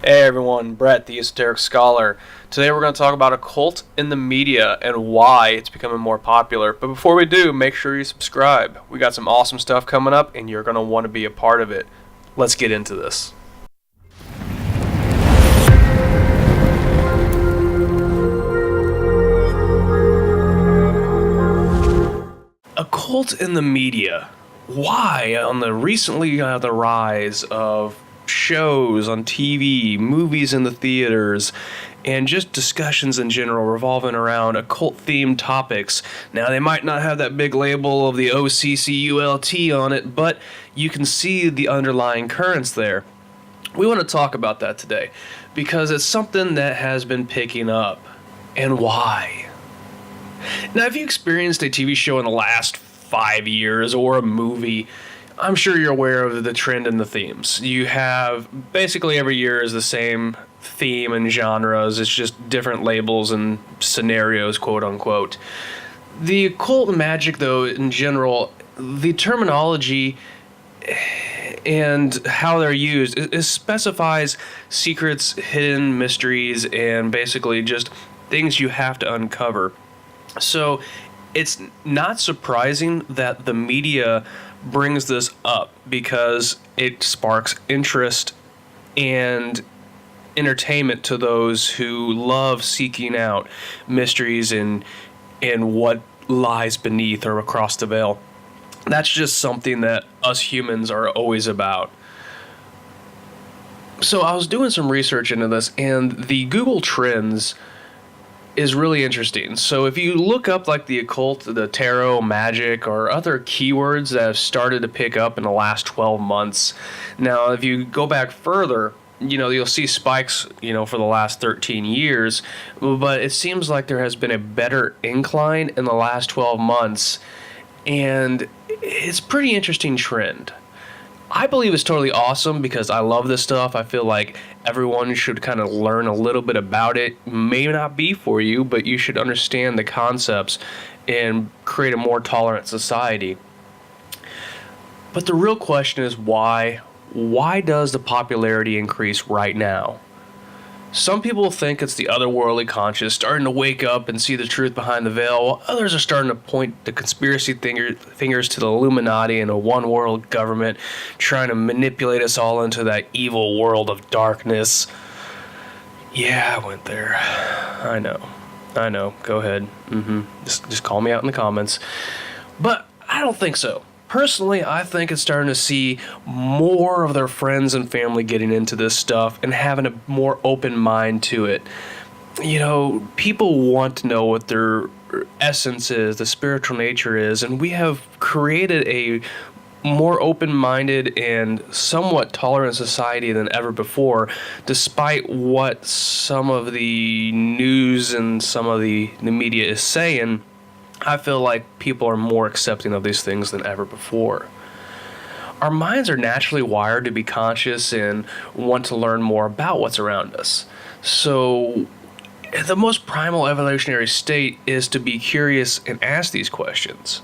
Hey everyone, Brett, the Esoteric Scholar. Today we're going to talk about occult in the media and why it's becoming more popular. But before we do, make sure you subscribe. We got some awesome stuff coming up and you're going to want to be a part of it. Let's get into this. Occult in the media. Why? On the recently the rise of shows on TV, movies in the theaters, and just discussions in general revolving around occult-themed topics. Now, they might not have that big label of the OCCULT on it, but you can see the underlying currents there. We want to talk about that today because it's something that has been picking up. And why? Now, if you experienced a TV show in the last 5 years or a movie, I'm sure you're aware of the trend and the themes. You have basically every year is the same theme and genres. It's just different labels and scenarios, quote unquote. The occult and magic, though, in general, the terminology and how they're used, it specifies secrets, hidden mysteries, and basically just things you have to uncover. So it's not surprising that the media brings this up because it sparks interest and entertainment to those who love seeking out mysteries and what lies beneath or across the veil. That's just something that us humans are always about. So I was doing some research into this, and the Google Trends is really interesting. So if you look up like the occult, the tarot, magic, or other keywords that have started to pick up in the last 12 months. Now, if you go back further, you'll see spikes, for the last 13 years, but it seems like there has been a better incline in the last 12 months, and it's a pretty interesting trend. I believe it's totally awesome because I love this stuff. I feel like everyone should kind of learn a little bit about it. May not be for you, but you should understand the concepts and create a more tolerant society. But the real question is why? Why does the popularity increase right now? Some people think it's the otherworldly conscious starting to wake up and see the truth behind the veil, while others are starting to point the conspiracy fingers to the Illuminati and a one-world government trying to manipulate us all into that evil world of darkness. Yeah, I went there. I know. Go ahead. Just call me out in the comments. But I don't think so. Personally, I think it's starting to see more of their friends and family getting into this stuff and having a more open mind to it. People want to know what their essence is, the spiritual nature is, and we have created a more open-minded and somewhat tolerant society than ever before, despite what some of the news and some of the media is saying. I feel like people are more accepting of these things than ever before. Our minds are naturally wired to be conscious and want to learn more about what's around us. So, the most primal evolutionary state is to be curious and ask these questions.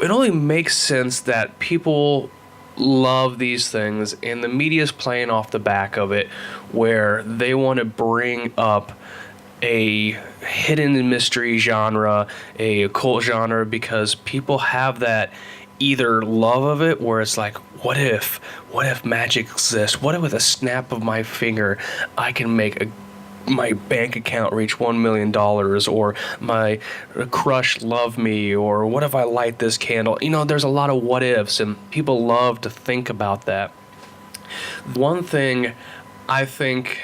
It only makes sense that people love these things, and the media is playing off the back of it, where they want to bring up a hidden mystery genre, a occult genre, because people have that either love of it where it's like, what if magic exists? What if with a snap of my finger I can make my bank account reach $1 million, or my crush love me, or what if I light this candle? There's a lot of what ifs, and people love to think about that. One thing I think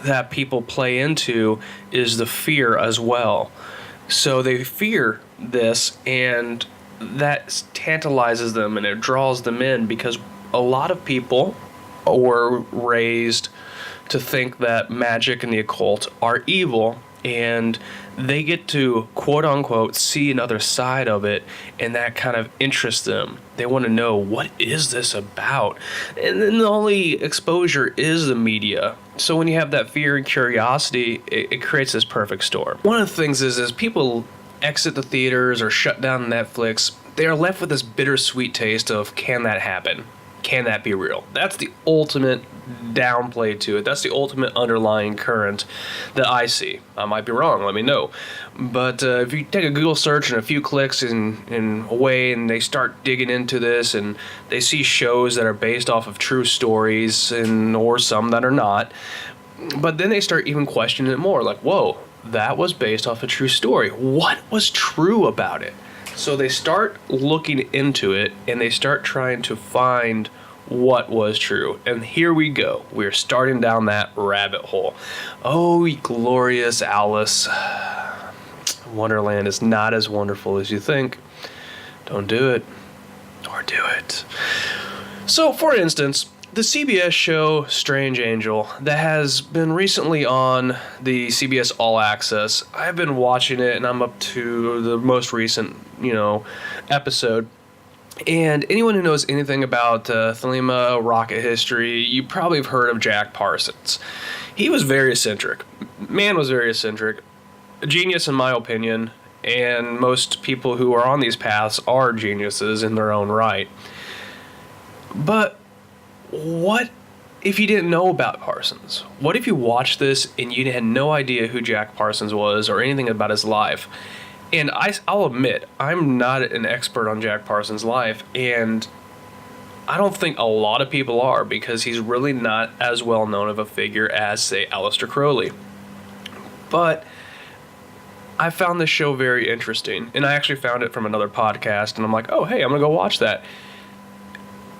that people play into is the fear as well. So they fear this, and that tantalizes them and it draws them in because a lot of people were raised to think that magic and the occult are evil, and they get to quote unquote see another side of it, and that kind of interests them. They want to know, what is this about? And then the only exposure is the media. So when you have that fear and curiosity, it creates this perfect storm. One of the things is people exit the theaters or shut down Netflix, they are left with this bittersweet taste of, can that happen? Can that be real? That's the ultimate downplay to it. That's the ultimate underlying current that I see. I might be wrong, let me know. But if you take a Google search and a few clicks and away, and they start digging into this, and they see shows that are based off of true stories or some that are not, but then they start even questioning it more, like, whoa, that was based off a true story. What was true about it? So they start looking into it, and they start trying to find what was true. And here we go. We're starting down that rabbit hole. Oh, glorious Alice. Wonderland is not as wonderful as you think. Don't do it. Or do it. So, for instance, the CBS show Strange Angel that has been recently on the CBS All Access. I've been watching it, and I'm up to the most recent, episode. And anyone who knows anything about Thelema rocket history, you probably have heard of Jack Parsons. He was very eccentric. Man was very eccentric. A genius in my opinion, and most people who are on these paths are geniuses in their own right. But what if you didn't know about Parsons? What if you watched this and you had no idea who Jack Parsons was or anything about his life? And I'll admit, I'm not an expert on Jack Parsons' life, and I don't think a lot of people are, because he's really not as well known of a figure as, say, Aleister Crowley. But I found this show very interesting, and I actually found it from another podcast, and I'm like, oh, hey, I'm going to go watch that.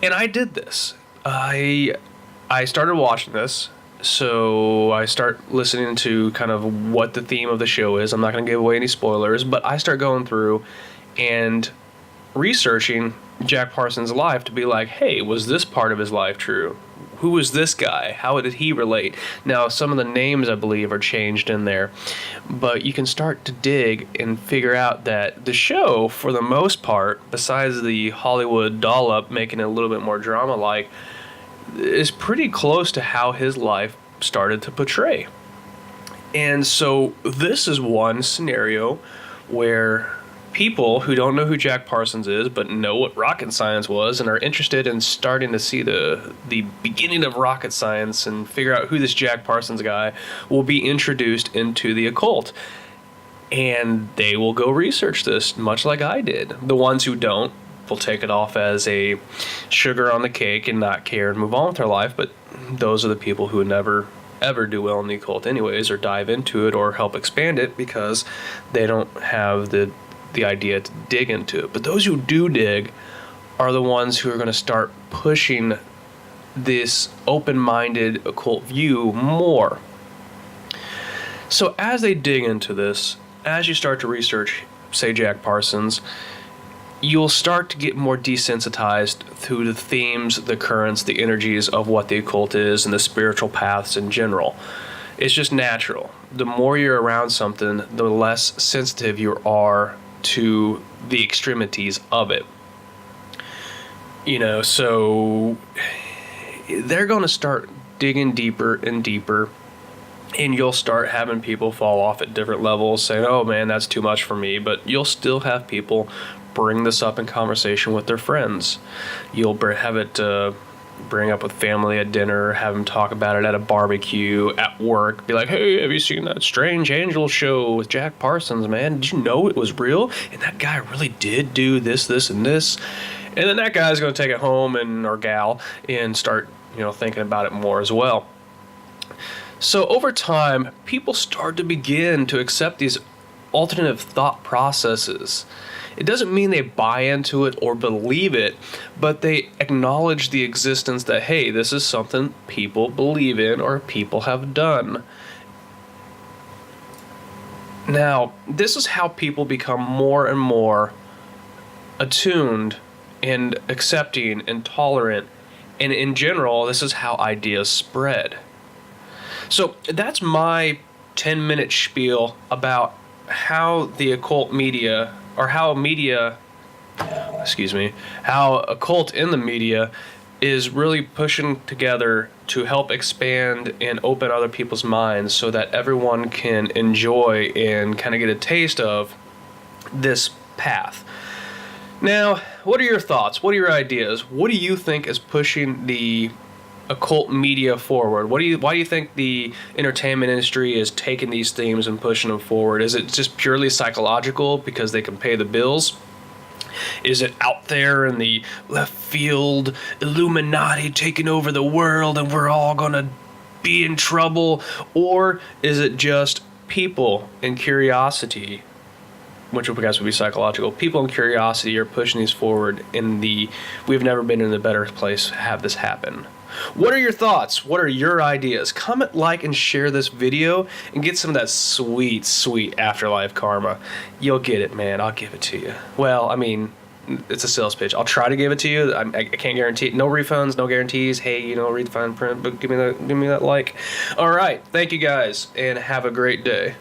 And I did this. I started watching this. So I start listening to kind of what the theme of the show is. I'm not going to give away any spoilers, but I start going through and researching Jack Parsons' life to be like, hey, was this part of his life true? Who was this guy? How did he relate? Now, some of the names, I believe, are changed in there, but you can start to dig and figure out that the show, for the most part, besides the Hollywood dollop making it a little bit more drama-like, is pretty close to how his life started to portray. And so this is one scenario where people who don't know who Jack Parsons is but know what rocket science was and are interested in starting to see the beginning of rocket science and figure out who this Jack Parsons guy will be introduced into the occult. And they will go research this, much like I did. The ones who don't will take it off as a sugar on the cake and not care and move on with their life, but those are the people who never ever do well in the occult anyways, or dive into it or help expand it because they don't have the idea to dig into it. But those who do dig are the ones who are going to start pushing this open-minded occult view more. So as they dig into this, as you start to research, say, Jack Parsons, you'll start to get more desensitized through the themes, the currents, the energies of what the occult is and the spiritual paths in general. It's just natural. The more you're around something, the less sensitive you are to the extremities of it. So they're going to start digging deeper and deeper, and you'll start having people fall off at different levels saying, oh man, that's too much for me. But you'll still have people bring this up in conversation with their friends. You'll have it bring up with family at dinner, have them talk about it at a barbecue, at work, be like, hey, have you seen that Strange Angel show with Jack Parsons, man? Did you know it was real? And that guy really did do this, this, and this. And then that guy's going to take it home, or gal, and start, thinking about it more as well. So over time, people start to begin to accept these alternative thought processes. It doesn't mean they buy into it or believe it, but they acknowledge the existence that, hey, this is something people believe in or people have done. Now, this is how people become more and more attuned and accepting and tolerant, and in general, this is how ideas spread. So that's my 10-minute spiel about how the occult media, or how occult in the media is really pushing together to help expand and open other people's minds so that everyone can enjoy and kind of get a taste of this path. Now, what are your thoughts? What are your ideas? What do you think is pushing the occult media forward? Why do you think the entertainment industry is taking these themes and pushing them forward? Is it just purely psychological because they can pay the bills? Is it out there in the left field, Illuminati taking over the world and we're all gonna be in trouble? Or is it just people and curiosity, which I guess would be psychological? People and curiosity are pushing these forward we've never been in a better place to have this happen. What are your thoughts? What are your ideas? Comment, like, and share this video and get some of that sweet, sweet afterlife karma. You'll get it, man. I'll give it to you. Well, I mean, it's a sales pitch. I'll try to give it to you. I can't guarantee it. No refunds, no guarantees. Hey, read the fine print, but give me that like. All right. Thank you guys, and have a great day.